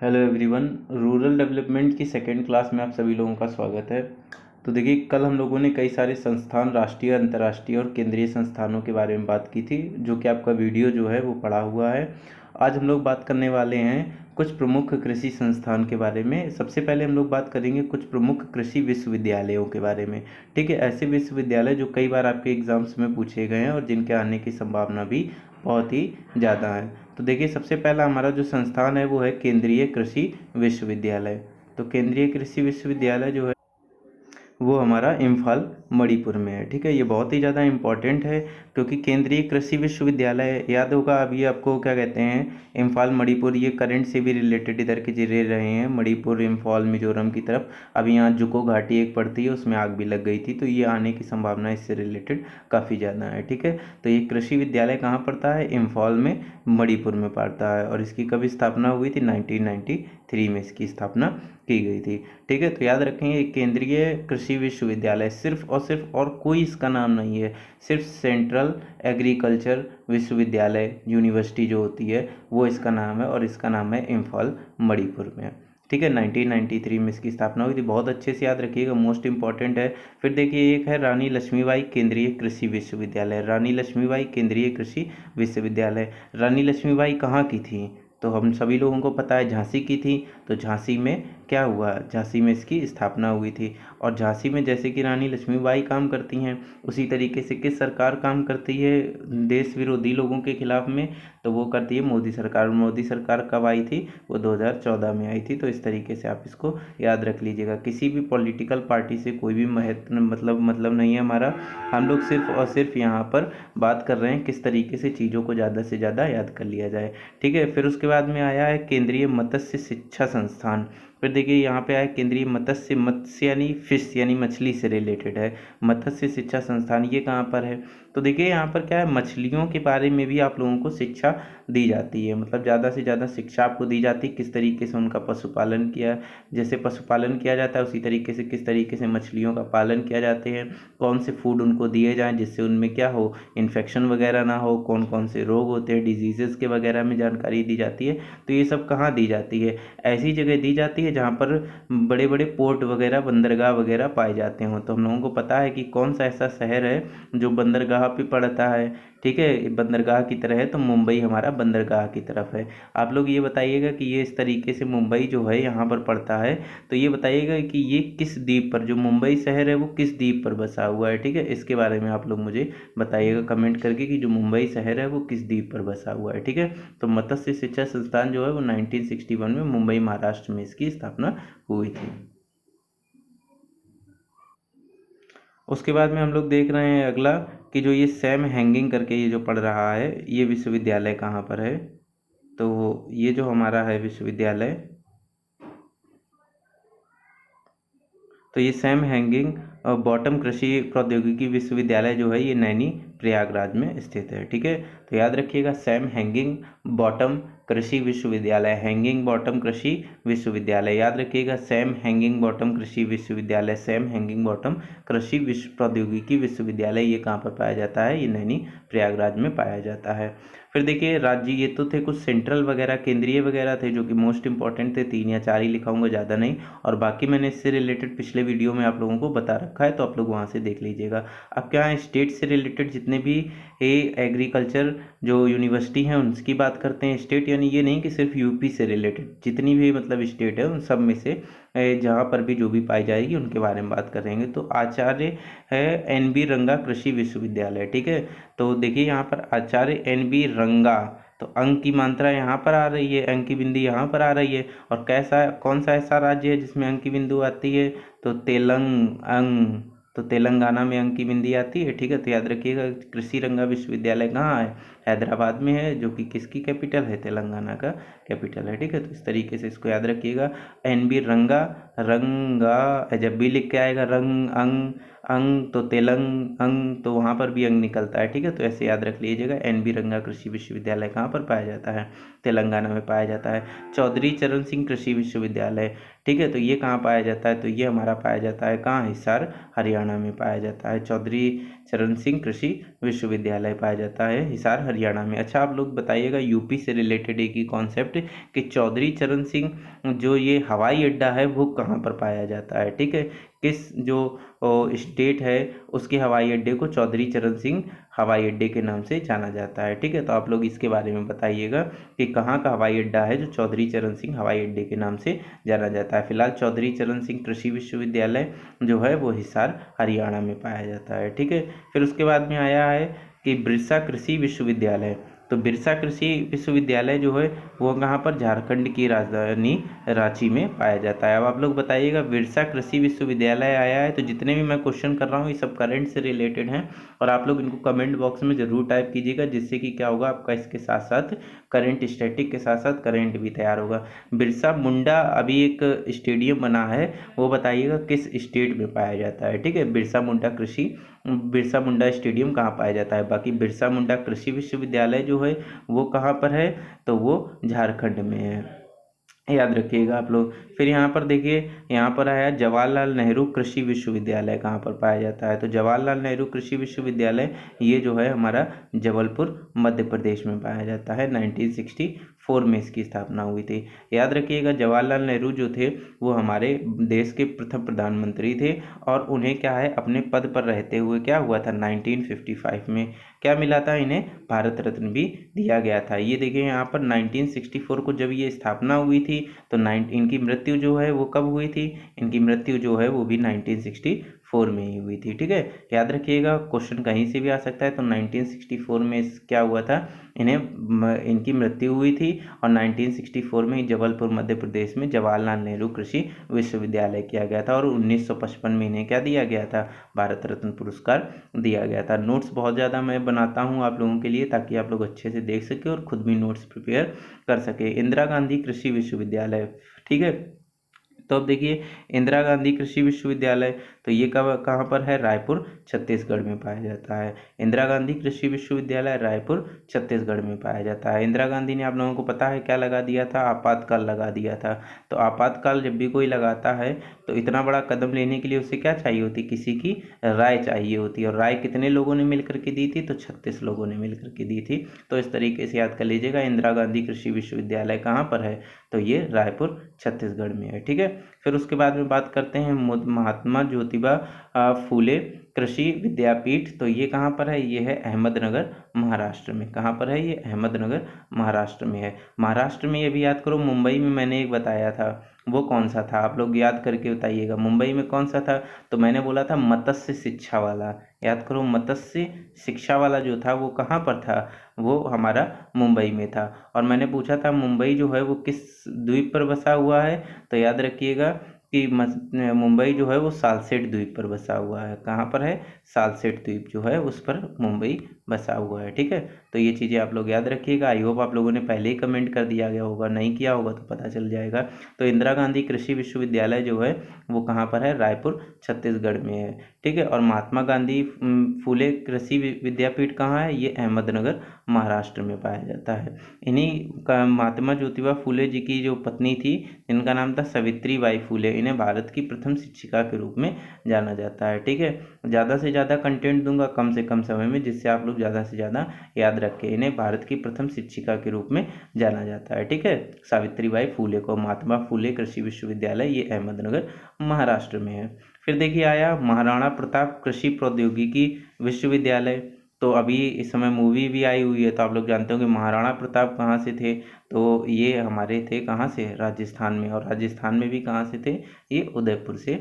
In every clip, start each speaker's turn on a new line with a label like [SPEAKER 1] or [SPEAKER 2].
[SPEAKER 1] Hello everyone. Rural development की second class में आप सभी लोगों का स्वागत है। तो देखिए, कल हम लोगों ने कई सारे संस्थान, राष्ट्रीय, अंतर्राष्ट्रीय और केंद्रीय संस्थानों के बारे में बात की थी, जो कि आपका वीडियो जो है वो पड़ा हुआ है। आज हम लोग बात करने वाले हैं कुछ प्रमुख कृषि संस्थान के बारे में। सबसे पहले हम लोग बात करेंगे कुछ प्रमुख कृषि विश्वविद्यालयों के बारे में। ठीक है, ऐसे विश्वविद्यालय जो कई बार आपके एग्जाम्स में पूछे गए हैं और जिनके आने की संभावना भी बहुत ही ज़्यादा है। तो देखिए, सबसे पहला हमारा जो संस्थान है वो है केंद्रीय कृषि विश्वविद्यालय। तो केंद्रीय कृषि विश्वविद्यालय जो है वो हमारा इम्फाल मणिपुर में है। ठीक है, ये बहुत ही ज़्यादा इम्पॉर्टेंट है, क्योंकि केंद्रीय कृषि विश्वविद्यालय याद होगा अभी आपको क्या कहते हैं, इम्फाल मणिपुर, ये करंट से भी रिलेटेड इधर के जिले रहे हैं, मणिपुर, इम्फाल, मिजोरम की तरफ। अभी यहाँ जुको घाटी एक पड़ती है, उसमें आग भी लग गई थी, तो ये आने की संभावना इससे रिलेटेड काफ़ी ज़्यादा है। ठीक है, तो ये कृषि विद्यालय कहाँ पड़ता है? इम्फाल में, मणिपुर में पड़ता है। और इसकी कब स्थापना हुई थी? 1993 में इसकी स्थापना की गई थी। ठीक है, तो याद रखेंगे, केंद्रीय कृषि विश्वविद्यालय सिर्फ और सिर्फ, और कोई इसका नाम नहीं है, सिर्फ सेंट्रल एग्रीकल्चर विश्वविद्यालय यूनिवर्सिटी जो होती है वो इसका नाम है, और इसका नाम है इम्फाल मणिपुर में। ठीक है, 1993 में इसकी स्थापना हुई थी। बहुत अच्छे से याद रखिएगा, मोस्ट इंपॉर्टेंट है। फिर देखिए, एक है रानी लक्ष्मीबाई केंद्रीय कृषि विश्वविद्यालय। रानी लक्ष्मीबाई केंद्रीय कृषि विश्वविद्यालय। रानी लक्ष्मीबाई कहाँ की थी? तो हम सभी लोगों को पता है झांसी की थी। तो झांसी में क्या हुआ? झांसी में इसकी स्थापना हुई थी। और झांसी में जैसे कि रानी लक्ष्मीबाई काम करती हैं, उसी तरीके से किस सरकार काम करती है देश विरोधी लोगों के खिलाफ में? तो वो करती है मोदी सरकार। मोदी सरकार कब आई थी? वो 2014 में आई थी। तो इस तरीके से आप इसको याद रख लीजिएगा। किसी भी पॉलिटिकल पार्टी से कोई भी महत्व मतलब नहीं है हमारा। हम लोग सिर्फ और सिर्फ यहाँ पर बात कर रहे हैं किस तरीके से चीज़ों को ज़्यादा से ज़्यादा याद कर लिया जाए। ठीक है, फिर उसके बाद में आया है केंद्रीय मत्स्य शिक्षा संस्थान। फिर देखिए, यहाँ पे आया केंद्रीय मत्स्य, मत्स्य यानी फिश यानी मछली से रिलेटेड है। मत्स्य शिक्षा संस्थान ये कहाँ पर है? तो देखिए, यहाँ पर क्या है, मछलियों के बारे में भी आप लोगों को शिक्षा दी जाती है। मतलब ज़्यादा से ज़्यादा शिक्षा आपको दी जाती है, किस तरीके से उनका पशुपालन किया, जैसे पशुपालन किया जाता है उसी तरीके से किस तरीके से मछलियों का पालन किया जाते हैं, कौन से फूड उनको दिए जाएँ जिससे उनमें क्या हो, इन्फेक्शन वगैरह ना हो, कौन कौन से रोग होते हैं, डिजीज़ेज़ के वगैरह में जानकारी दी जाती है। तो ये सब कहाँ दी जाती है? ऐसी जगह दी जाती है जहाँ पर बड़े बड़े पोर्ट वगैरह, बंदरगाह वगैरह पाए जाते हों। तो हम लोगों को पता है कि कौन सा ऐसा शहर है जो बंदरगाह पे पड़ता है। ठीक है, बंदरगाह की तरह है, तो मुंबई हमारा बंदरगाह की तरफ है। आप लोग ये बताइएगा कि ये इस तरीके से मुंबई जो है यहाँ पर पड़ता है, तो ये बताइएगा कि ये किस द्वीप पर, जो मुंबई शहर है वो किस द्वीप पर बसा हुआ है। ठीक है, इसके बारे में आप लोग मुझे बताइएगा कमेंट करके कि जो मुंबई शहर है वो किस द्वीप पर बसा हुआ है। ठीक है, तो मत्स्य शिक्षा संस्थान जो है वो 1961 में मुंबई महाराष्ट्र में इसकी स्थापना हुई थी। उसके बाद में हम लोग देख रहे हैं अगला, कि जो ये सैम हैंगिंग करके ये जो पढ़ रहा है, ये विश्वविद्यालय कहाँ पर है? तो ये जो हमारा है विश्वविद्यालय, तो ये सैम हैंगिंग बॉटम कृषि प्रौद्योगिकी विश्वविद्यालय जो है ये नैनी प्रयागराज में स्थित है। ठीक है, तो याद रखिएगा, सैम हैंगिंग बॉटम कृषि विश्वविद्यालय, हैंगिंग बॉटम कृषि विश्वविद्यालय, याद रखिएगा, सैम हैंगिंग बॉटम कृषि विश्वविद्यालय, सैम हैंगिंग बॉटम कृषि विश्व प्रौद्योगिकी विश्वविद्यालय। ये कहाँ पर पाया जाता है? ये नैनी प्रयागराज में पाया जाता है। फिर देखिए, राज्य ये तो थे कुछ सेंट्रल वगैरह, केंद्रीय वगैरह थे जो कि मोस्ट इंपॉर्टेंट थे, 3 या 4 ही लिखाऊंगा, ज़्यादा नहीं। और बाकी मैंने इससे रिलेटेड पिछले वीडियो में आप लोगों को बता रखा है, तो आप लोग वहाँ से देख लीजिएगा। अब क्या है, स्टेट से रिलेटेड जितने भी एग्रीकल्चर जो यूनिवर्सिटी हैं उनकी बात करते हैं। स्टेट यानी ये नहीं कि सिर्फ यूपी से रिलेटेड, जितनी भी मतलब स्टेट है उन सब में से जहाँ पर भी जो भी पाई जाएगी उनके बारे में बात करेंगे। तो आचार्य है एन बी रंगा कृषि विश्वविद्यालय। ठीक है, तो देखिए यहाँ पर आचार्य एन बी रंगा, तो अंक की मात्रा यहाँ पर आ रही है, अंक की बिंदी यहाँ पर आ रही है। और कैसा, कौन सा ऐसा राज्य है जिसमें अंक की बिंदु आती है? तो तो तेलंगाना में अंक की बिंदी आती है। ठीक है, तो याद रखिएगा, कृषि रंगा विश्वविद्यालय कहाँ है? हैदराबाद में है, जो कि किसकी कैपिटल है? तेलंगाना का कैपिटल है। ठीक है, तो इस तरीके से इसको याद रखिएगा। एन बी रंगा, रंगा जब भी लिख के आएगा, रंग अंग अंग तो तेलंग अंग तो वहाँ पर भी अंग निकलता है, ठीक है। तो ऐसे याद रख लीजिएगा। NB रंगा कृषि विश्वविद्यालय कहाँ पर पाया जाता है? तेलंगाना में पाया जाता है। चौधरी चरण सिंह कृषि विश्वविद्यालय, ठीक है, तो ये कहाँ पाया जाता है? तो ये हमारा पाया जाता है कहाँ? हिसार हरियाणा में पाया जाता है। चौधरी चरण सिंह कृषि विश्वविद्यालय पाया जाता है हिसार हरियाणा में। अच्छा, आप लोग बताइएगा यूपी से रिलेटेड एक ही कॉन्सेप्ट कि चौधरी चरण सिंह जो ये हवाई अड्डा है वो कहाँ पर पाया जाता है, ठीक है। किस जो स्टेट है उसके हवाई अड्डे को चौधरी चरण सिंह हवाई अड्डे के नाम से जाना जाता है, ठीक है। तो आप लोग इसके बारे में बताइएगा कि कहाँ का हवाई अड्डा है जो चौधरी चरण सिंह हवाई अड्डे के नाम से जाना जाता है। फिलहाल चौधरी चरण सिंह कृषि विश्वविद्यालय जो है वो हिसार हरियाणा में पाया जाता है, ठीक है। फिर उसके बाद में आया है कि बिरसा कृषि विश्वविद्यालय। तो बिरसा कृषि विश्वविद्यालय जो है वो कहाँ पर? झारखंड की राजधानी रांची में पाया जाता है। अब आप लोग बताइएगा, बिरसा कृषि विश्वविद्यालय आया है तो जितने भी मैं क्वेश्चन कर रहा हूँ ये सब करंट से रिलेटेड हैं और आप लोग इनको कमेंट बॉक्स में ज़रूर टाइप कीजिएगा, जिससे कि क्या होगा आपका इसके साथ साथ करंट स्टैटिक के साथ साथ करंट भी तैयार होगा। बिरसा मुंडा अभी एक स्टेडियम बना है, वो बताइएगा किस स्टेट में पाया जाता है, ठीक है। बिरसा मुंडा स्टेडियम कहाँ पाया जाता है? बाकी बिरसा मुंडा कृषि विश्वविद्यालय जो है वो कहाँ पर है? तो वो झारखंड में है, याद रखिएगा आप लोग। फिर यहाँ पर देखिए, यहाँ पर आया जवाहरलाल नेहरू कृषि विश्वविद्यालय कहाँ पर पाया जाता है? तो जवाहरलाल नेहरू कृषि विश्वविद्यालय ये जो है हमारा जबलपुर मध्य प्रदेश में पाया जाता है। 1964 में इसकी स्थापना हुई थी। याद रखिएगा, जवाहरलाल नेहरू जो थे वो हमारे देश के प्रथम प्रधानमंत्री थे और उन्हें क्या है अपने पद पर रहते हुए क्या हुआ था? 1955 में क्या मिला था? इन्हें भारत रत्न भी दिया गया था। ये देखिए यहाँ पर 1964 को जब ये स्थापना हुई थी तो इनकी मृत्यु जो है वो कब हुई थी? इनकी मृत्यु जो है वो भी 1964 में ही हुई थी, ठीक है। याद रखिएगा, क्वेश्चन कहीं से भी आ सकता है। तो 1964 में क्या हुआ था? इनकी मृत्यु हुई थी और 1964 में ही जबलपुर मध्य प्रदेश में जवाहरलाल नेहरू कृषि विश्वविद्यालय किया गया था और 1955 में इन्हें क्या दिया गया था? भारत रत्न पुरस्कार दिया गया था। नोट्स बहुत ज़्यादा मैं बनाता हूँ आप लोगों के लिए ताकि आप लोग अच्छे से देख सकें और खुद भी नोट्स प्रिपेयर कर सके। इंदिरा गांधी कृषि विश्वविद्यालय, ठीक है। तो अब देखिए, इंदिरा गांधी कृषि विश्वविद्यालय तो ये कहाँ पर है? रायपुर छत्तीसगढ़ में पाया जाता है। इंदिरा गांधी कृषि विश्वविद्यालय रायपुर छत्तीसगढ़ में पाया जाता है। इंदिरा गांधी ने आप लोगों को पता है क्या लगा दिया था? आपातकाल लगा दिया था। तो आपातकाल जब भी कोई लगाता है तो इतना बड़ा कदम लेने के लिए उसे क्या चाहिए होती? किसी की राय चाहिए होती है और राय कितने लोगों ने मिलकर के दी थी? तो 36 लोगों ने मिलकर के दी थी। तो इस तरीके से याद कर लीजिएगा, इंदिरा गांधी कृषि विश्वविद्यालय कहाँ पर है? तो ये रायपुर छत्तीसगढ़ में है, ठीक है। फिर उसके बाद में बात करते हैं महात्मा ज्योतिबा फूले कृषि विद्यापीठ। तो ये कहाँ पर है? ये है अहमदनगर महाराष्ट्र में। कहाँ पर है ये? अहमदनगर महाराष्ट्र में है। महाराष्ट्र में ये भी याद करो, मुंबई में मैंने एक बताया था, वो कौन सा था? आप लोग याद करके बताइएगा, मुंबई में कौन सा था? तो मैंने बोला था मत्स्य शिक्षा वाला। याद करो, मत्स्य शिक्षा वाला जो था वो कहाँ पर था? वो हमारा मुंबई में था। और मैंने पूछा था मुंबई जो है वो किस द्वीप पर बसा हुआ है? तो याद रखिएगा कि मुंबई जो है वो सालसेट द्वीप पर बसा हुआ है। कहाँ पर है? सालसेट द्वीप जो है उस पर मुंबई बसा हुआ है, ठीक है। तो ये चीज़ें आप लोग याद रखिएगा। आई होप आप लोगों ने पहले ही कमेंट कर दिया गया होगा, नहीं किया होगा तो पता चल जाएगा। तो इंदिरा गांधी कृषि विश्वविद्यालय जो है वो कहाँ पर है? रायपुर छत्तीसगढ़ में है, ठीक है। और महात्मा गांधी फूले कृषि विद्यापीठ कहाँ है? ये अहमदनगर महाराष्ट्र में पाया जाता है। इन्हीं का महात्मा ज्योतिबा फूले जी की जो पत्नी थी जिनका नाम था सावित्री बाई फूले, इन्हें भारत की प्रथम शिक्षिका के रूप में जाना जाता है, ठीक है। ज़्यादा से ज़्यादा कंटेंट दूंगा कम से कम समय में, जिससे आप लोग ज़्यादा से ज़्यादा याद रखें। इन्हें भारत की प्रथम शिक्षिका के रूप में जाना जाता है, ठीक है। सावित्री बाई फूले को महात्मा फूले कृषि विश्वविद्यालय ये अहमदनगर महाराष्ट्र में है। फिर देखिए आया महाराणा प्रताप कृषि प्रौद्योगिकी विश्वविद्यालय। तो अभी इस समय मूवी भी आई हुई है, तो आप लोग जानते हो कि महाराणा प्रताप कहाँ से थे? तो ये हमारे थे कहाँ से? राजस्थान में। और राजस्थान में भी कहाँ से थे? ये उदयपुर से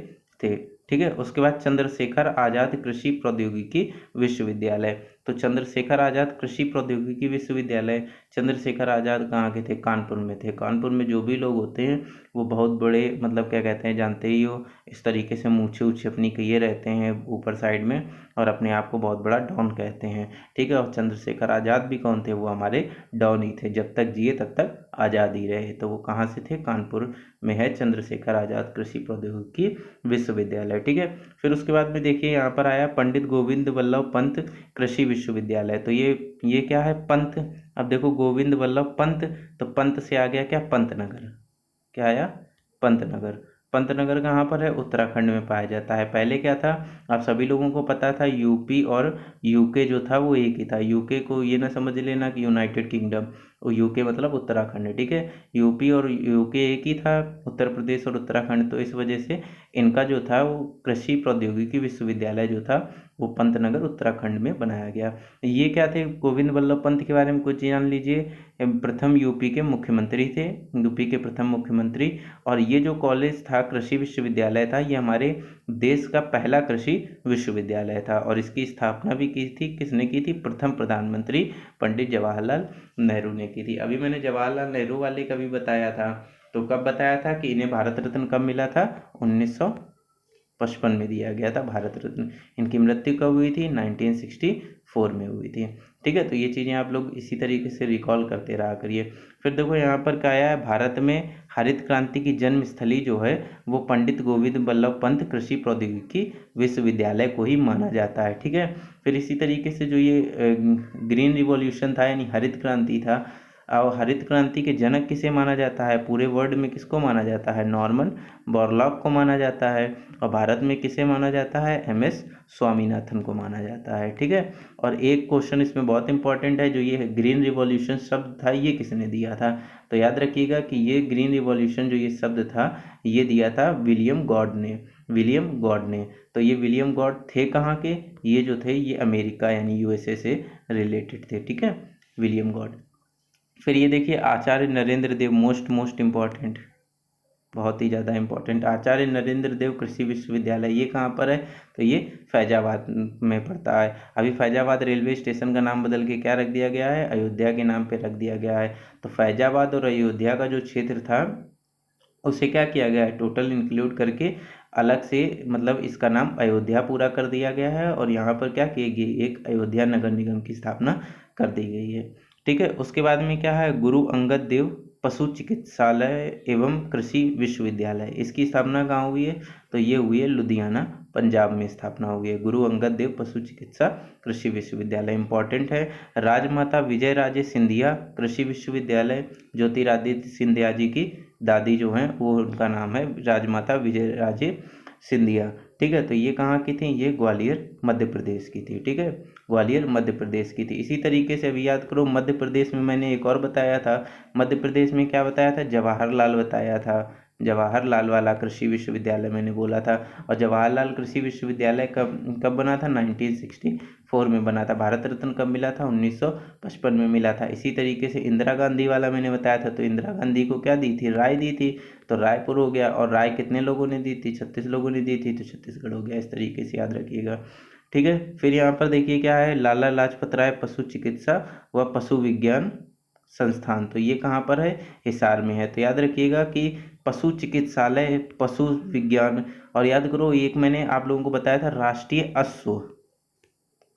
[SPEAKER 1] थे, ठीक है। उसके बाद चंद्रशेखर आज़ाद कृषि प्रौद्योगिकी विश्वविद्यालय। तो चंद्रशेखर आज़ाद कृषि प्रौद्योगिकी विश्वविद्यालय, चंद्रशेखर आज़ाद कहाँ के थे? कानपुर में थे। कानपुर में जो भी लोग होते हैं वो बहुत बड़े, मतलब क्या कहते हैं, जानते ही हो, इस तरीके से मूछे ऊछे अपनी किए रहते हैं ऊपर साइड में, और अपने आप को बहुत बड़ा डॉन कहते हैं, ठीक है। और चंद्रशेखर आज़ाद भी कौन थे? वो हमारे डॉन ही थे, जब तक जिए तब तक आज़ाद ही रहे। तो वो कहाँ से थे? कानपुर में है चंद्रशेखर आज़ाद कृषि प्रौद्योगिकी विश्वविद्यालय, ठीक है। फिर उसके बाद में देखिए यहाँ पर आया पंडित गोविंद वल्लभ पंत कृषि विश्वविद्यालय। तो ये क्या है? पंत। अब देखो गोविंद वल्लभ पंत, तो पंत से आ गया क्या? पंतनगर। क्या आया? पंतनगर। पंतनगर कहाँ पर है? उत्तराखंड में पाया जाता है। पहले क्या था? आप सभी लोगों को पता था, यूपी और यूके जो था वो एक ही था। यूके को ये ना समझ लेना कि यूनाइटेड किंगडम, और यूके मतलब उत्तराखंड, ठीक है। यूपी और यूके एक ही था, उत्तर प्रदेश और उत्तराखंड। तो इस वजह से इनका जो था वो कृषि प्रौद्योगिकी विश्वविद्यालय जो था वो पंतनगर उत्तराखंड में बनाया गया। ये क्या थे? गोविंद वल्लभ पंत के बारे में कुछ जान लीजिए। प्रथम यूपी के मुख्यमंत्री थे, यूपी के प्रथम मुख्यमंत्री। और ये जो कॉलेज था, कृषि विश्वविद्यालय था, ये हमारे देश का पहला कृषि विश्वविद्यालय था। और इसकी स्थापना भी की थी, किसने की थी? प्रथम प्रधानमंत्री पंडित जवाहरलाल नेहरू ने की थी। अभी मैंने जवाहरलाल नेहरू वाले का भी बताया था। तो कब बताया था कि इन्हें भारत रत्न कब मिला था? 1955 में दिया गया था भारत रत्न। इनकी मृत्यु कब हुई थी? 1964 में हुई थी, ठीक है। तो ये चीज़ें आप लोग इसी तरीके से रिकॉल करते रहा करिए। फिर देखो यहाँ पर क्या आया है? भारत में हरित क्रांति की जन्म स्थली जो है वो पंडित गोविंद वल्लभ पंत कृषि प्रौद्योगिकी विश्वविद्यालय को ही माना जाता है, ठीक है। फिर इसी तरीके से जो ये ग्रीन रिवॉल्यूशन था, यानी हरित क्रांति था, और हरित क्रांति के जनक किसे माना जाता है? पूरे वर्ल्ड में किसको माना जाता है? नॉर्मन बोरलॉग को माना जाता है। और भारत में किसे माना जाता है? एम.एस. स्वामीनाथन को माना जाता है, ठीक है। और एक क्वेश्चन इसमें बहुत इंपॉर्टेंट है, जो ये ग्रीन रिवॉल्यूशन शब्द था ये किसने दिया था? तो याद रखिएगा कि ये ग्रीन रिवॉल्यूशन जो ये शब्द था ये दिया था विलियम गॉड ने, विलियम गॉड ने। तो ये विलियम गॉड थे कहाँ के? ये जो थे ये अमेरिका यानी यूएसए से रिलेटेड थे, ठीक है, विलियम गॉड। फिर ये देखिए आचार्य नरेंद्र देव, मोस्ट इम्पॉर्टेंट, बहुत ही ज़्यादा इम्पोर्टेंट, आचार्य नरेंद्र देव कृषि विश्वविद्यालय, ये कहाँ पर है? तो ये फैजाबाद में पड़ता है। अभी फैजाबाद रेलवे स्टेशन का नाम बदल के क्या रख दिया गया है? अयोध्या के नाम पे रख दिया गया है। तो फैजाबाद और अयोध्या का जो क्षेत्र था उसे क्या किया गया है? टोटल इंक्लूड करके अलग से, मतलब इसका नाम अयोध्या पूरा कर दिया गया है। और यहाँ पर क्या की गई? एक अयोध्या नगर निगम की स्थापना कर दी गई है, ठीक है। उसके बाद में क्या है? गुरु अंगद देव पशु चिकित्सालय एवं कृषि विश्वविद्यालय, इसकी स्थापना कहाँ हुई है? तो ये हुई है लुधियाना, पंजाब में स्थापना हुई है। गुरु अंगद देव पशु चिकित्सा कृषि विश्वविद्यालय इंपॉर्टेंट है। राजमाता विजय राजे सिंधिया कृषि विश्वविद्यालय, ज्योतिरादित्य सिंधिया जी की दादी जो हैं वो, उनका नाम है राजमाता विजय राजे सिंधिया, ठीक है। तो ये कहाँ की थी? ये ग्वालियर मध्य प्रदेश की थी, ठीक है, ग्वालियर मध्य प्रदेश की थी। इसी तरीके से अभी याद करो, मध्य प्रदेश में मैंने एक और बताया था। मध्य प्रदेश में क्या बताया था? जवाहरलाल बताया था, जवाहरलाल वाला कृषि विश्वविद्यालय मैंने बोला था। और जवाहरलाल कृषि विश्वविद्यालय कब कब बना था? 1964 में बना था। भारत रत्न कब मिला था? 1955 में मिला था। इसी तरीके से इंदिरा गांधी वाला मैंने बताया था। तो इंदिरा गांधी को क्या दी थी? राय दी थी, तो रायपुर हो गया। और राय कितने लोगों ने दी थी? 36 लोगों ने दी थी, तो छत्तीसगढ़ हो गया। इस तरीके से याद रखिएगा, ठीक है। फिर यहाँ पर देखिए क्या है? लाला लाजपत राय पशु चिकित्सा व पशु विज्ञान संस्थान, तो ये कहाँ पर है? हिसार में है। तो याद रखिएगा कि पशु चिकित्सालय, पशु विज्ञान, और याद करो एक मैंने आप लोगों को बताया था राष्ट्रीय अश्व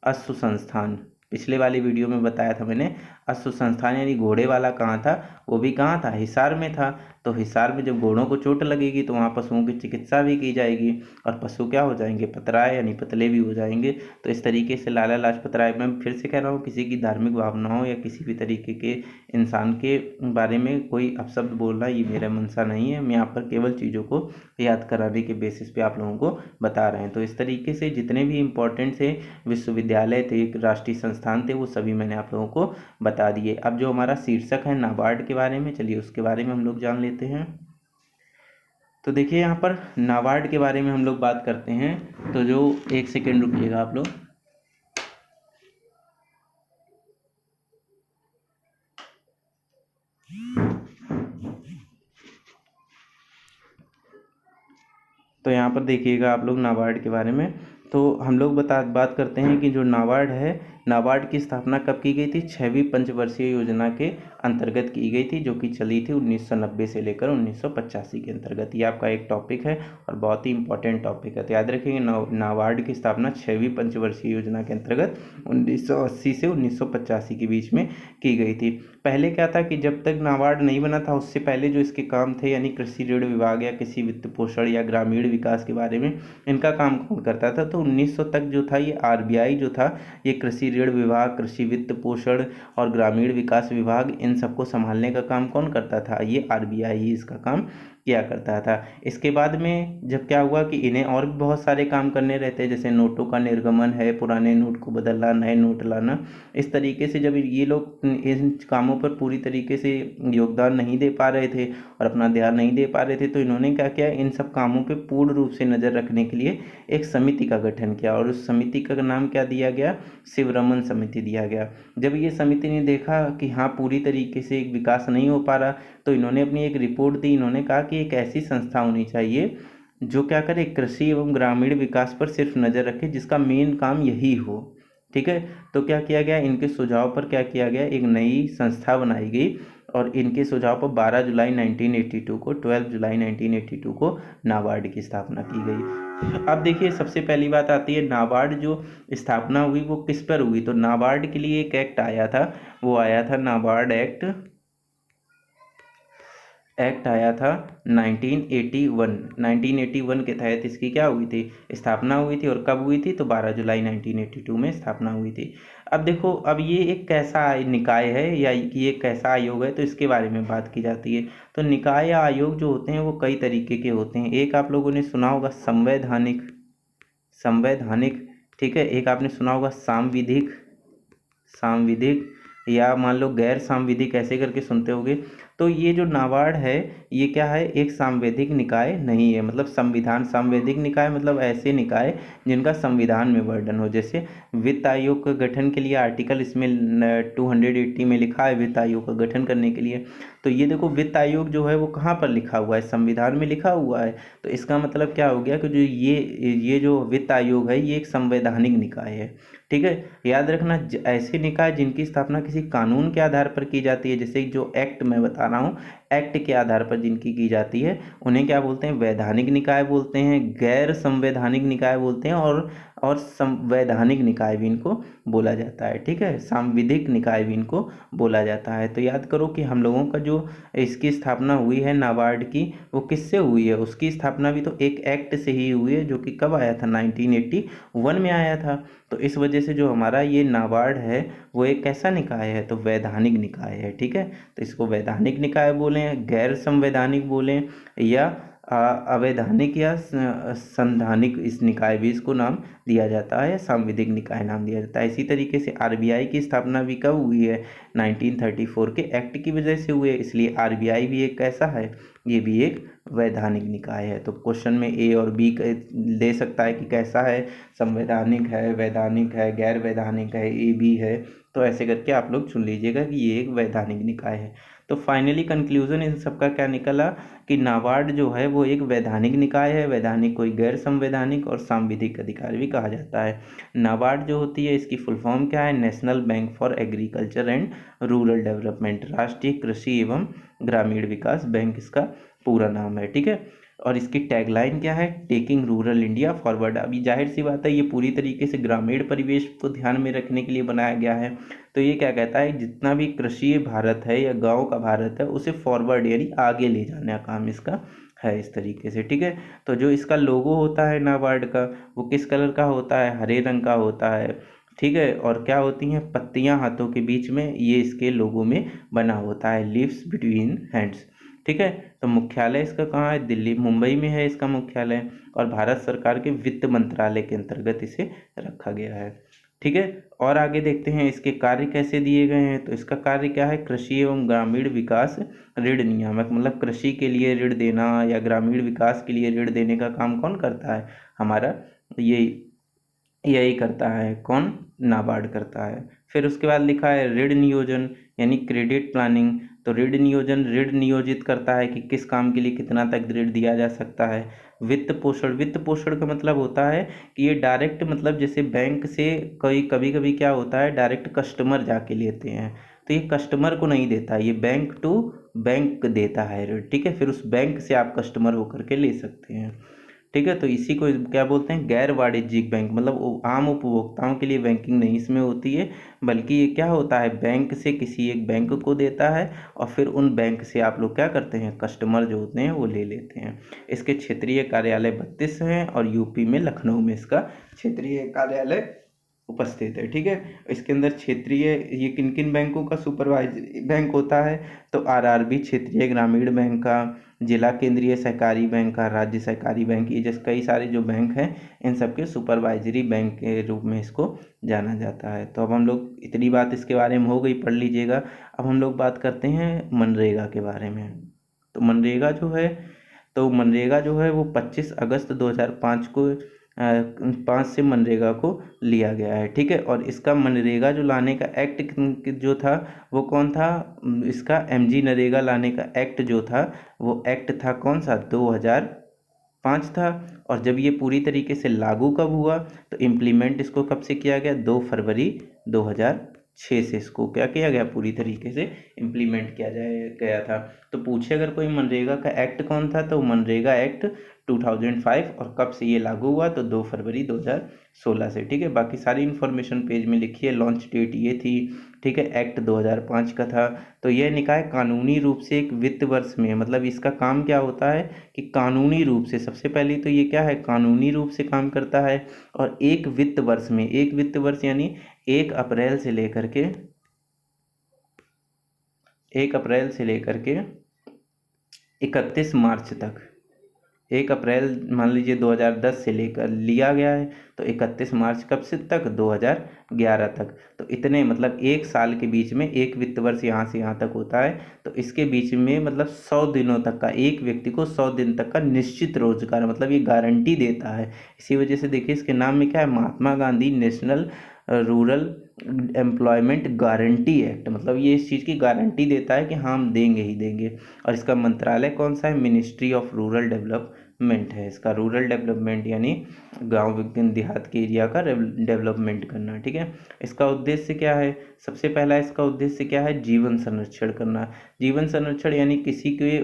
[SPEAKER 1] अश्व संस्थान, पिछले वाली वीडियो में बताया था मैंने। अश्व संस्थान यानी घोड़े वाला कहाँ था? वो भी कहाँ था? हिसार में था। तो हिसार में जब घोड़ों को चोट लगेगी तो वहाँ पशुओं की चिकित्सा भी की जाएगी, और पशु क्या हो जाएंगे? पतराए यानी पतले भी हो जाएंगे। तो इस तरीके से लाला लाजपत राय, मैं फिर से कह रहा हूँ, किसी की धार्मिक भावनाओं या किसी भी तरीके के इंसान के बारे में कोई अपशब्द बोलना ये मेरा मंशा नहीं है। मैं यहाँ पर केवल चीज़ों को याद कराने के बेसिस पे आप लोगों को बता रहे हैं। तो इस तरीके से जितने भी इम्पोर्टेंट थे विश्वविद्यालय थे, राष्ट्रीय संस्थान थे, वो सभी मैंने आप लोगों को बता दिए। अब जो हमारा शीर्षक है नाबार्ड के बारे में, चलिए उसके बारे में हम लोग जान लेते हैं। तो देखिए यहाँ पर नाबार्ड के बारे में हम लोग बात करते हैं। तो जो एक सेकेंड रुकिएगा आप लोग। तो यहाँ पर देखिएगा आप लोग नाबार्ड के बारे में। तो हम लोग बात करते हैं कि जो नाबार्ड है नाबार्ड की स्थापना कब की गई थी? 6वीं पंचवर्षीय योजना के अंतर्गत की गई थी, जो कि चली थी 1990 से लेकर 1985 के अंतर्गत। ये आपका एक टॉपिक है और बहुत ही इंपॉर्टेंट टॉपिक है, तो याद रखिएगा। नाबार्ड की स्थापना 6वीं पंचवर्षीय योजना के अंतर्गत 1980 से 1985 के बीच में की गई थी। पहले क्या था कि जब तक नाबार्ड नहीं बना था, उससे पहले जो इसके काम थे, यानी कृषि ऋण विभाग या कृषि वित्त पोषण या ग्रामीण विकास के बारे में, इनका काम कौन करता था? तो 1900 तक जो था ये आरबीआई जो था, ये कृषि ऋण विभाग, कृषि वित्त पोषण और ग्रामीण विकास विभाग, इन सबको संभालने का काम कौन करता था? ये आरबीआई ही इसका काम किया करता था। इसके बाद में जब क्या हुआ कि इन्हें और भी बहुत सारे काम करने रहते हैं, जैसे नोटों का निर्गमन है, पुराने नोट को बदलना, नए नोट लाना। इस तरीके से जब ये लोग इन कामों पर पूरी तरीके से योगदान नहीं दे पा रहे थे और अपना ध्यान नहीं दे पा रहे थे, तो इन्होंने क्या किया, इन सब कामों पे पूर्ण रूप से नज़र रखने के लिए एक समिति का गठन किया, और उस समिति का नाम क्या दिया गया? शिवरमन समिति दिया गया। जब ये समिति ने देखा कि हाँ पूरी तरीके से एक विकास नहीं हो पा रहा, तो इन्होंने अपनी एक रिपोर्ट दी। इन्होंने कहा कि एक ऐसी संस्था होनी चाहिए जो क्या करे, कृषि एवं ग्रामीण विकास पर सिर्फ नज़र रखे, जिसका मेन काम यही हो। ठीक है, तो क्या किया गया, इनके सुझाव पर क्या किया गया, एक नई संस्था बनाई गई, और इनके सुझाव पर 12 जुलाई 1982 को 12 जुलाई 1982 को नाबार्ड की स्थापना की गई। अब देखिए, सबसे पहली बात आती है, नाबार्ड जो स्थापना हुई वो किस पर हुई? तो नाबार्ड के लिए एक एक्ट आया था, वो आया था नाबार्ड एक्ट आया था 1981 के तहत इसकी क्या हुई थी? स्थापना हुई थी। और कब हुई थी? तो 12 जुलाई 1982 में स्थापना हुई थी। अब देखो, अब ये एक कैसा निकाय है या ये कैसा आयोग है, तो इसके बारे में बात की जाती है। तो निकाय या आयोग जो होते हैं वो कई तरीके के होते हैं। एक आप लोगों ने सुना होगा संवैधानिक, संवैधानिक, ठीक है। एक आपने सुना होगा सांविधिक, सांविधिक, या मान लो गैर सांविधिक, ऐसे करके सुनते होगे। तो ये जो नाबार्ड है, ये क्या है, एक सांवैधिक निकाय नहीं है। मतलब संविधान, सांवैधिक निकाय मतलब ऐसे निकाय जिनका संविधान में वर्णन हो। जैसे वित्त आयोग का गठन के लिए आर्टिकल इसमें 280 में लिखा है, वित्त आयोग का गठन करने के लिए। तो ये देखो, वित्त आयोग जो है वो कहाँ पर लिखा हुआ है? संविधान में लिखा हुआ है। तो इसका मतलब क्या हो गया कि जो ये जो वित्त आयोग है, ये एक संवैधानिक निकाय है। ठीक है, याद रखना, ऐसे निकाय जिनकी स्थापना किसी कानून के आधार पर की जाती है, जैसे जो एक्ट मैं बता रहा हूँ, एक्ट के आधार पर जिनकी की जाती है, उन्हें क्या बोलते हैं? वैधानिक निकाय बोलते हैं, गैर संवैधानिक निकाय बोलते हैं, और संवैधानिक निकाय भी इनको बोला जाता है। ठीक है, सांविधिक निकाय भी इनको बोला जाता है। तो याद करो कि हम लोगों का जो इसकी स्थापना हुई है नाबार्ड की, वो किससे हुई है? उसकी स्थापना भी तो एक एक्ट से ही हुई है, जो कि कब आया था? 1981 में आया था। तो इस वजह से जो हमारा ये नाबार्ड है वो एक कैसा निकाय है? तो वैधानिक निकाय है। ठीक है, तो इसको वैधानिक निकाय बोलें, गैर संवैधानिक बोलें, या अवैधानिक या संवैधानिक, इस निकाय भी इसको नाम दिया जाता है, सांविधिक निकाय नाम दिया जाता है। इसी तरीके से आरबीआई की स्थापना भी कब हुई है? 1934 के एक्ट की वजह से हुई है, इसलिए आरबीआई भी एक कैसा है? ये भी एक वैधानिक निकाय है। तो क्वेश्चन में ए और बी दे सकता है कि कैसा है, संवैधानिक है, वैधानिक है, गैर वैधानिक है, ए बी है। तो ऐसे करके आप लोग चुन लीजिएगा कि ये एक वैधानिक निकाय है। तो फाइनली कंक्लूजन इन सबका क्या निकला कि नाबार्ड जो है वो एक वैधानिक निकाय है। वैधानिक कोई गैर संवैधानिक और सांविधिक अधिकार भी कहा जाता है। नाबार्ड जो होती है, इसकी फुल फॉर्म क्या है? National bank for agriculture and rural development, राष्ट्रीय कृषि एवं ग्रामीण विकास बैंक इसका पूरा नाम है। ठीक है, और इसकी टैगलाइन क्या है? Taking rural India forward. अभी जाहिर सी बात है, ये पूरी तरीके से ग्रामीण परिवेश को ध्यान में रखने के लिए बनाया गया है। तो ये क्या कहता है, जितना भी कृषि भारत है या गांव का भारत है, उसे फॉरवर्ड यानी आगे ले जाने का काम इसका है, इस तरीके से। ठीक है, तो जो इसका लोगो होता है नाबार्ड का, वो किस कलर का होता है? हरे रंग का होता है। ठीक है, और क्या होती हैं? पत्तियां हाथों के बीच में, ये इसके लोगो में बना होता है, लीव्स बिटवीन हैंड्स। ठीक है, तो मुख्यालय इसका कहाँ है? दिल्ली, मुंबई में है इसका मुख्यालय, और भारत सरकार के वित्त मंत्रालय के अंतर्गत इसे रखा गया है। ठीक है, और आगे देखते हैं इसके कार्य कैसे दिए गए हैं। तो इसका कार्य क्या है? कृषि एवं ग्रामीण विकास ऋण नियामक, मतलब कृषि के लिए ऋण देना या ग्रामीण विकास के लिए ऋण देने का काम कौन करता है? हमारा ये यही करता है। कौन? नाबार्ड करता है। फिर उसके बाद लिखा है ऋण नियोजन यानी क्रेडिट प्लानिंग, तो ऋण नियोजन ऋण नियोजित करता है कि किस काम के लिए कितना तक ऋण दिया जा सकता है। वित्त पोषण का मतलब होता है कि ये डायरेक्ट, मतलब जैसे बैंक से कोई कभी कभी क्या होता है, डायरेक्ट कस्टमर जाके लेते हैं, तो ये कस्टमर को नहीं देता, ये बैंक टू बैंक देता है ऋण, ठीक है। फिर उस बैंक से आप कस्टमर होकर के ले सकते हैं, ठीक है। तो इसी को क्या बोलते हैं, गैर वाणिज्यिक बैंक, मतलब वो आम उपभोक्ताओं के लिए बैंकिंग नहीं इसमें होती है, बल्कि ये क्या होता है, बैंक से किसी एक बैंक को देता है और फिर उन बैंक से आप लोग क्या करते हैं, कस्टमर जो होते हैं वो ले लेते हैं। इसके क्षेत्रीय कार्यालय 32 हैं और यूपी में लखनऊ में इसका क्षेत्रीय कार्यालय उपस्थित है, ठीक है। इसके अंदर क्षेत्रीय, ये किन किन बैंकों का सुपरवाइजरी बैंक होता है, तो आरआरबी क्षेत्रीय ग्रामीण बैंक का, जिला केंद्रीय सहकारी बैंक का, राज्य सहकारी बैंक, ये जैसे कई सारे जो बैंक हैं इन सबके सुपरवाइजरी बैंक के रूप में इसको जाना जाता है। तो अब हम लोग, इतनी बात इसके बारे में हो गई, पढ़ लीजिएगा। अब हम लोग बात करते हैं मनरेगा के बारे में। तो मनरेगा जो है, वो 25 अगस्त 2005 को 5 से मनरेगा को लिया गया है, ठीक है। और इसका मनरेगा जो लाने का एक्ट जो था वो कौन था, इसका एमजी नरेगा लाने का एक्ट जो था वो एक्ट था कौन सा, 2005 था। और जब ये पूरी तरीके से लागू कब हुआ, तो इम्प्लीमेंट इसको कब से किया गया, 2 फरवरी 2006 से इसको क्या किया गया, पूरी तरीके से इम्प्लीमेंट किया गया था। तो पूछे अगर कोई, मनरेगा का एक्ट कौन था, तो मनरेगा एक्ट 2005, और कब से ये लागू हुआ, तो 2 फरवरी 2016 से, ठीक है। बाकी सारी इन्फॉर्मेशन पेज में लिखी है, लॉन्च डेट ये थी, ठीक है। एक्ट 2005 का था। तो यह निकाय कानूनी रूप से एक वित्त वर्ष में, मतलब इसका काम क्या होता है कि कानूनी रूप से, सबसे पहले तो ये क्या है, कानूनी रूप से काम करता है, और एक वित्त वर्ष यानी 1 अप्रैल से लेकर के 31 मार्च तक, 1 अप्रैल मान लीजिए 2010 से लेकर लिया गया है, तो 31 मार्च कब से तक, 2011 तक। तो इतने, मतलब 1 साल के बीच में एक वित्त वर्ष यहाँ से यहाँ तक होता है। तो इसके बीच में मतलब 100 दिनों तक का, एक व्यक्ति को 100 दिन तक का निश्चित रोजगार, मतलब ये गारंटी देता है। इसी वजह से देखिए इसके नाम में क्या है, Mahatma Gandhi national rural employment guarantee act, मतलब ये इस चीज़ की गारंटी देता है कि हाँ हम देंगे ही देंगे। और इसका मंत्रालय कौन सा है, मिनिस्ट्री ऑफ रूरल डेवलपमेंट है इसका। रूरल डेवलपमेंट यानी गांव देहात के एरिया का डेवलपमेंट करना, ठीक है। इसका उद्देश्य क्या है, सबसे पहला इसका उद्देश्य क्या है, जीवन संरक्षण करना। जीवन संरक्षण यानी किसी के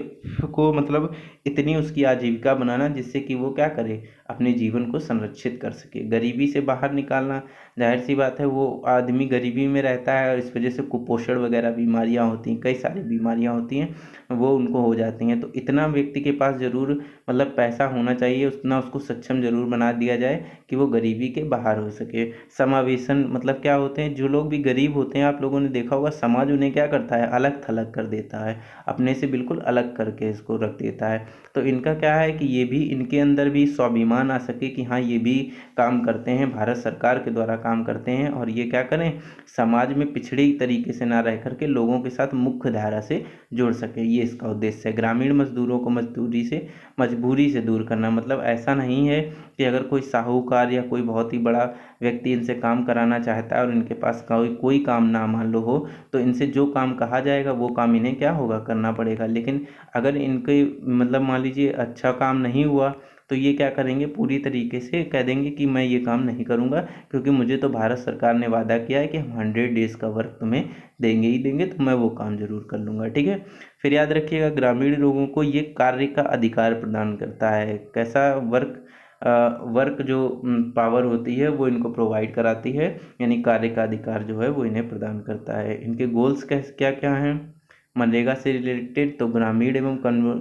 [SPEAKER 1] को मतलब इतनी उसकी आजीविका बनाना जिससे कि वो क्या करे, अपने जीवन को संरक्षित कर सके। गरीबी से बाहर निकालना, जाहिर सी बात है वो आदमी गरीबी में रहता है और इस वजह से कुपोषण वगैरह बीमारियां होती हैं, कई सारी बीमारियां होती हैं, वो उनको हो जाती हैं। तो इतना व्यक्ति के पास ज़रूर मतलब पैसा होना चाहिए, उतना उसको सक्षम ज़रूर बना दिया जाए कि वो गरीबी के बाहर हो सके। समावेशन मतलब क्या होते हैं, जो लोग भी गरीब होते हैं, आप लोगों ने देखा होगा, समाज उन्हें क्या करता है, अलग थलग कर देता है, अपने से बिल्कुल अलग करके इसको रख देता है। तो इनका क्या है कि ये भी, इनके अंदर भी स्वाभिमान आ सके कि हाँ ये भी काम करते हैं, भारत सरकार के द्वारा काम करते हैं, और ये क्या करें, समाज में पिछड़ी तरीके से ना रह करके लोगों के साथ मुख्य धारा से जुड़ सके, ये इसका उद्देश्य है। ग्रामीण मजदूरों को मजबूरी से दूर करना, मतलब ऐसा नहीं है कि अगर कोई साहूकार या कोई बहुत ही बड़ा व्यक्ति इनसे काम कराना चाहता है और इनके पास कोई काम ना मान लो हो, तो इनसे जो काम कहा जाएगा वो काम इन्हें क्या होगा, करना पड़ेगा। लेकिन अगर इनके मतलब मान लीजिए अच्छा काम नहीं हुआ, तो ये क्या करेंगे, पूरी तरीके से कह देंगे कि मैं ये काम नहीं करूँगा, क्योंकि मुझे तो भारत सरकार ने वादा किया है कि हम 100 डेज़ का वर्क तुम्हें देंगे ही देंगे, तो मैं वो काम ज़रूर कर लूँगा, ठीक है। फिर याद रखिएगा, ग्रामीण लोगों को ये कार्य का अधिकार प्रदान करता है। कैसा, वर्क जो पावर होती है वो इनको प्रोवाइड कराती है, यानी कार्य का अधिकार जो है वो इन्हें प्रदान करता है। इनके गोल्स क्या क्या हैं मनरेगा से रिलेटेड, तो ग्रामीण एवं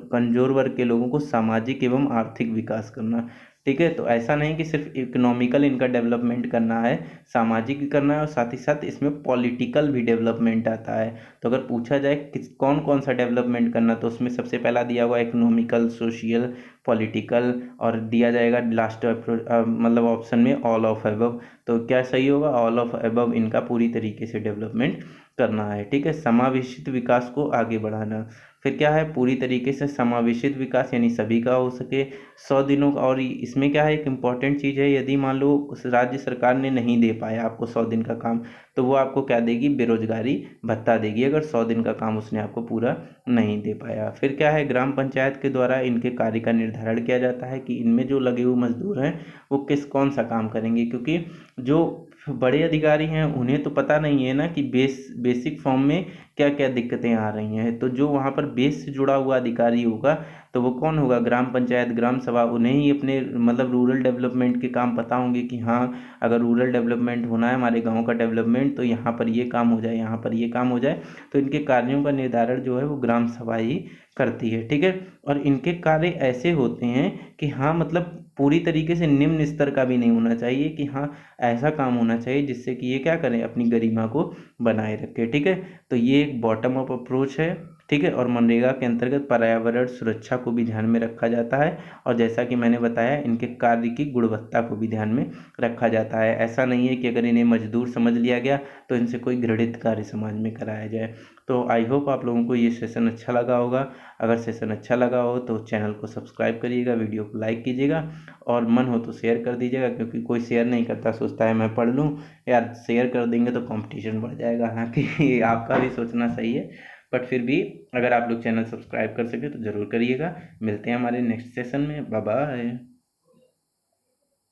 [SPEAKER 1] कमजोर वर्ग के लोगों को सामाजिक एवं आर्थिक विकास करना, ठीक है। तो ऐसा नहीं कि सिर्फ इकोनॉमिकल इनका डेवलपमेंट करना है, सामाजिक भी करना है, और साथ ही साथ इसमें पॉलिटिकल भी डेवलपमेंट आता है। तो अगर पूछा जाए किस कौन कौन सा डेवलपमेंट करना, तो उसमें सबसे पहला दिया हुआ इकोनॉमिकल, सोशियल, पॉलिटिकल, और दिया जाएगा लास्ट मतलब ऑप्शन में ऑल ऑफ अबव। तो क्या सही होगा, ऑल ऑफ अबव इनका पूरी तरीके से डेवलपमेंट करना है, ठीक है। समावेशित विकास को आगे बढ़ाना, फिर क्या है, पूरी तरीके से समावेशित विकास यानी सभी का हो सके 100 दिनों का। और इसमें क्या है, एक इम्पॉर्टेंट चीज़ है, यदि मान लो उस राज्य सरकार ने नहीं दे पाया आपको 100 दिन का काम, तो वो आपको क्या देगी, बेरोजगारी भत्ता देगी, अगर 100 दिन का काम उसने आपको पूरा नहीं दे पाया। फिर क्या है, ग्राम पंचायत के द्वारा इनके कार्य का निर्धारण किया जाता है कि इनमें जो लगे हुए मजदूर हैं वो कौन सा काम करेंगे, क्योंकि जो बड़े अधिकारी हैं उन्हें तो पता नहीं है ना कि बेसिक फॉर्म में क्या क्या दिक्कतें आ रही हैं। तो जो वहाँ पर बेस से जुड़ा हुआ अधिकारी होगा तो वो कौन होगा, ग्राम पंचायत ग्राम सभा, उन्हें ही अपने मतलब रूरल डेवलपमेंट के काम पता होंगे कि हाँ, अगर रूरल डेवलपमेंट होना है, हमारे गांव का डेवलपमेंट, तो यहाँ पर ये काम हो जाए, यहाँ पर ये काम हो जाए। तो इनके कार्यों का निर्धारण जो है वो ग्राम सभा ही करती है, ठीक है। और इनके कार्य ऐसे होते हैं कि हाँ, मतलब पूरी तरीके से निम्न स्तर का भी नहीं होना चाहिए, कि हाँ, ऐसा काम होना चाहिए जिससे कि ये क्या करें, अपनी गरिमा को बनाए रखे, ठीक है। तो ये एक बॉटम अप अप्रोच है, ठीक है। और मनरेगा के अंतर्गत पर्यावरण सुरक्षा को भी ध्यान में रखा जाता है, और जैसा कि मैंने बताया, इनके कार्य की गुणवत्ता को भी ध्यान में रखा जाता है। ऐसा नहीं है कि अगर इन्हें मजदूर समझ लिया गया तो इनसे कोई घृणित कार्य समाज में कराया जाए। तो आई होप आप लोगों को ये सेशन अच्छा लगा होगा। अगर सेशन अच्छा लगा हो तो चैनल को सब्सक्राइब करिएगा, वीडियो को लाइक कीजिएगा, और मन हो तो शेयर कर दीजिएगा, क्योंकि कोई शेयर नहीं करता, सोचता है मैं पढ़ लूँ। यार शेयर कर देंगे तो कंपटीशन बढ़ जाएगा, हालांकि आपका भी सोचना सही है, बट फिर भी अगर आप लोग चैनल सब्सक्राइब कर सके तो ज़रूर करिएगा। मिलते हैं हमारे नेक्स्ट सेशन में, बाय बाय।